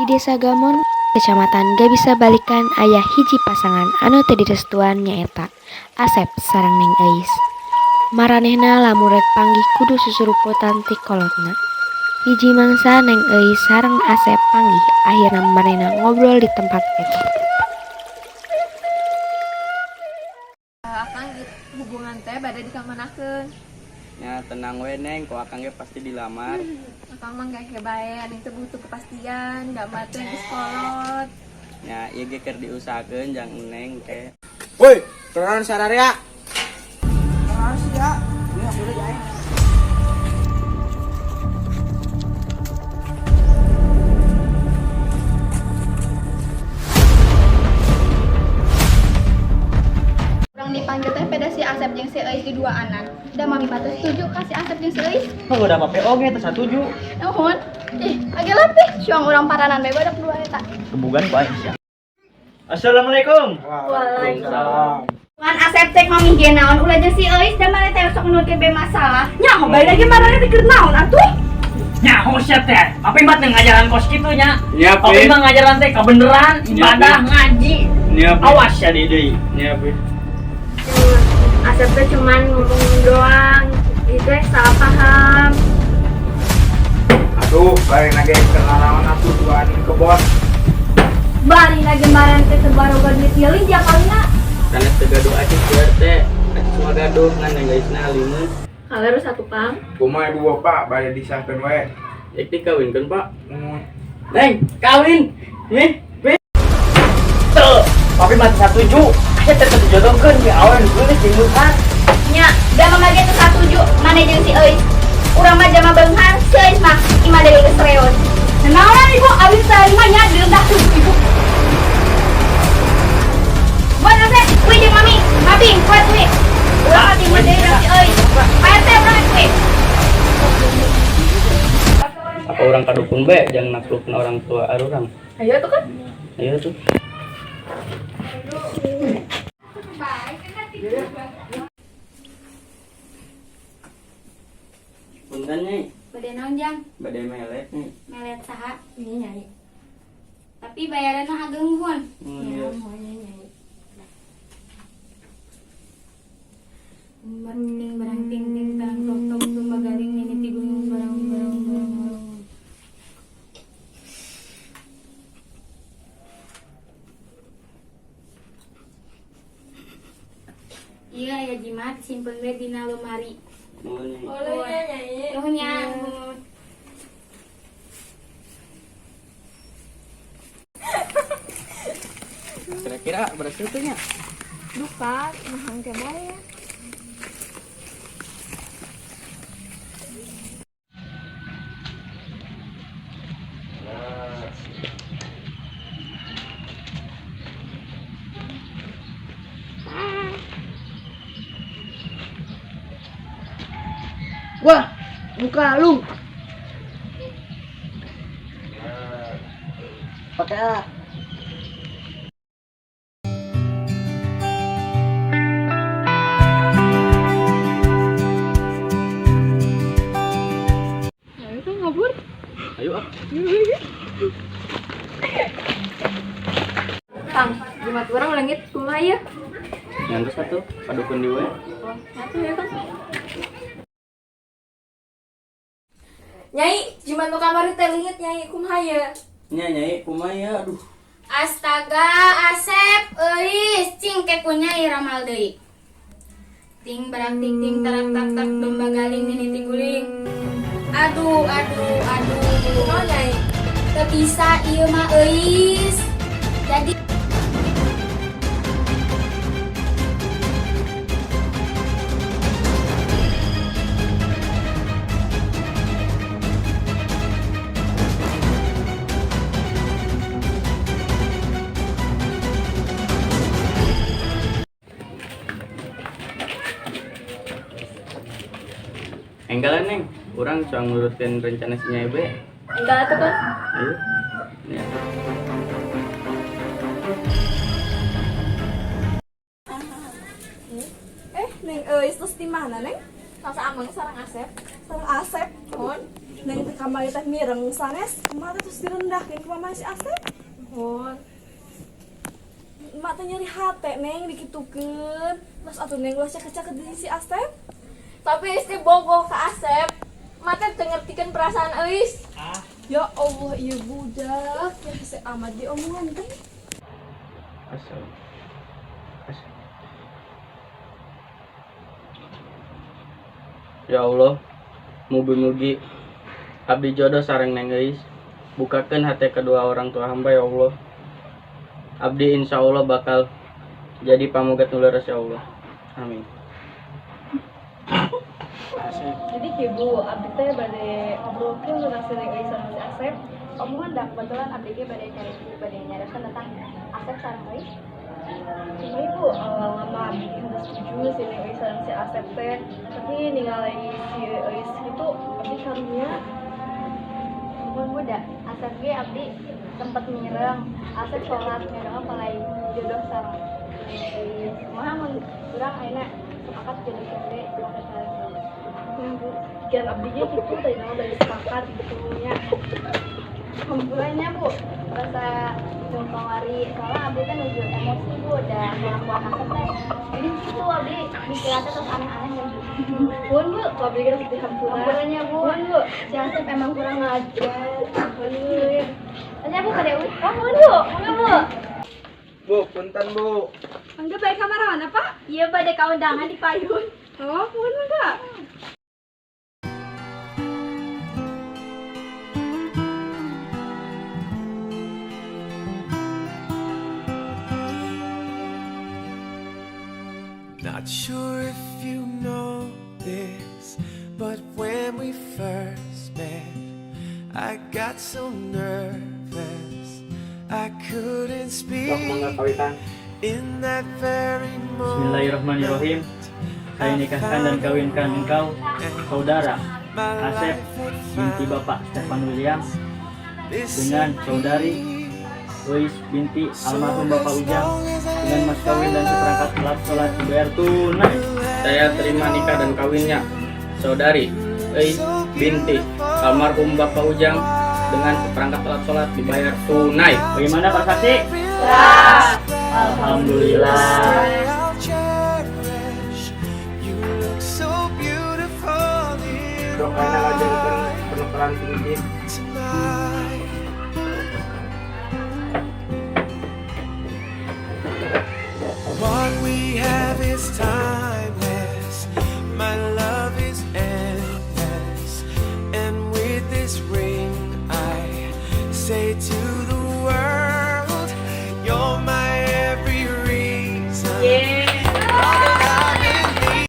Di Desa Gamon, Kecamatan Gak Bisa Balikan ayah hiji pasangan anu teu direstuan nyaeta Asep sareng Neng Eis. Maranehna lamun rek panggih kudu susuruputan ti kolotna. Hiji mangsa Neng Eis sareng Asep panggih, akhirna maranehna ngobrol di tempat eta. Akang hubungan teh bade dikamanakeun. Ya tenang we Neng, kok akang ge pasti dilamar. Akang mah gak kebae, anu teh butuh kepastian, gak matre geus kolot. Ya ieu ge keur diusahakeun jang Neng teh. Woi, kenalan sararia. Kenalan sih ya. Ini aku udah jahe. Orang dipanggil teh pada si Asep jeung si Eis di dua anak. Da mami mah teu setuju ka si Asep jeung si Eis. Oh, udah apa oge teh satuju. Naon? Age letih syuang urang paranan bae badak dua eta. Kebugan ku Aisyah. Assalamualaikum. Waalaikumsalam. Ngan Asep teh mami ge naon ulah jeung si Eis da mane teh sok nulkeun be masalah. Nya bae lagi marane teh keur naon atuh? Nya hosep teh, apa imat ngajaran kos kitu nya? Nya Apa imat ngajaran teh kebeneran, ibadah, ngaji. Nya Awas ya deui. Nya Asep teh cuman ngomong doang. Itu salah paham. Aduh, balik lagi kenalan aku tuan ke bos. Bari lagi marane teh sebaroga duit yeuling ja kalina. Kana teu gaduh aja keur teh. Cuma gaduh ngan Neng Eisna limeun. Kaleru satu pang. Kumaha dua Pak, balik disahkeun we. Ek dikawinkeun Pak. Neng, kawin. Nih, tuh, tapi mati satuju. Aya teh teu jodohkeun ge awan geus dimutan. Nya, da mah ge teu satuju mane jeung si Eis. Urang mah jama beunghar, si Eis mah imah deui geus reot. Naon ibu awis teh mah nya direndah tuh ibu. Bona teh, kuy jeung mami, mabing kuat kuy. Urang mah imah deui si Eis. Aya teh urang kuy. Apa orang kadukun be jang naklukna orang tua arurang. Ayo tuh kan. Ayo tuh. Punten Nyai, Bade naon jang? bade melet nih. Melet saha? Ini nyai. Tapi bayaranna ageng hon. Iya. Mending barang ting ting tarang tok tok tumba garing ini ti gunung barang. Iya ya jimat simpen we dina lemari. Nuhun Nyai. Nuhun ya. Kira-kira berapa tuh nya? Duka, mahang ke bae ya. Wah, muka lu. Pakai Ayo ah. Kang, jimat urang langit kumaha ya? Yang satu, padukun di we. Satu ya Kang. Nyai, jimat nu kamari teh leungit nyai kumaha ya? Nya Nyai, kumaha ya? Aduh. Astaga, Asep, euis cing kekunya iramal deui. Ting barak ting ting tarak tak tak domba galing niniti guling. Aduh. Oh nyai. Teu bisa ieu mah euis. Jadi Enggalan Neng, kurang coba ngurutin rencana si Nyai be. enggak atuh kan. Ayo. Ya. Neng Eis terus di mana neng? Sama Amang sareng Asep. Sareng Asep, mohon. Neng teh kamari teh mireng sanes, emak teh terus direndahkeun ke mama si Asep. Nuhun. Emak teh nyeri hate neng dikitukeun. Terus atuh neng ulah ceket-ceket di si Asep. Tapi istri bogoh ke Asep. Mata teu ngertikeun perasaan euis. Ya Allah, ieu budak ya hese amat diomongan teh. Asal. Ya Allah, mugi-mugi abdi jodoh sareng Neng Eis. Bukakeun hati kedua orang tua hamba ya Allah. Abdi insya Allah bakal jadi pamugat nuleres ya Allah. Amin. Jadi kibu, abdi teh bade ngobrolkeun tentang si Neng Eis sama si Asep. Omongan dah kebetulan abdi ge bade nyarasan tentang Asep sareng Eis. Cuma ibu, lama abdi udah setuju si Neng Eis sareng si Asep teh. Tapi ninggalin si Eis itu abdi karunya. Mun muda, Asep ge abdi sempat mireng. Asep sholat mireng apalai jodoh sama kumaha mun urang ayeuna sepakat jodoh gede sepakat sareng. Kian abdi ge kitu teh dari sepakat gitu nya. Kumpulannya Bu, rasa jongkawari soalnya abdi kan nuju emosi Bu, udah melakukan Asep teh. Jadi gitu abdi dikiranya terus aneh-aneh ya Bu. Pun Bu, kalau abdi ge di hampura. Kumpulannya Bu, si Asep emang kurang ngajar. Bener. Tanya Bu ka Dewi. Oh, mun Bu, mana Bu? Bu, punten Bu. Angga baik kamar mana, Pak? Iya pada kaundangan di payun. Oh, mun enggak. Not sure if you know this, but when we first met, I got so nervous I couldn't speak. In that very moment, Bismillahirrahmanirrahim. Saya nikahkan dan kawinkan engkau, saudara Asep binti Bapak Stefan William, dengan saudari Eis binti almarhum Bapak Ujang, dengan mas kawin dan seperangkat alat sholat dibayar tunai. Saya terima nikah dan kawinnya saudari Eis binti almarhum Bapak Ujang dengan seperangkat alat sholat dibayar tunai. Bagaimana Pak Saksi? Alhamdulillah. I'll cherish. You look so beautiful here Doa ngajengkeun penukaran tinggi. tonight. What we have is timeless. My love is endless. And with this ring, I say to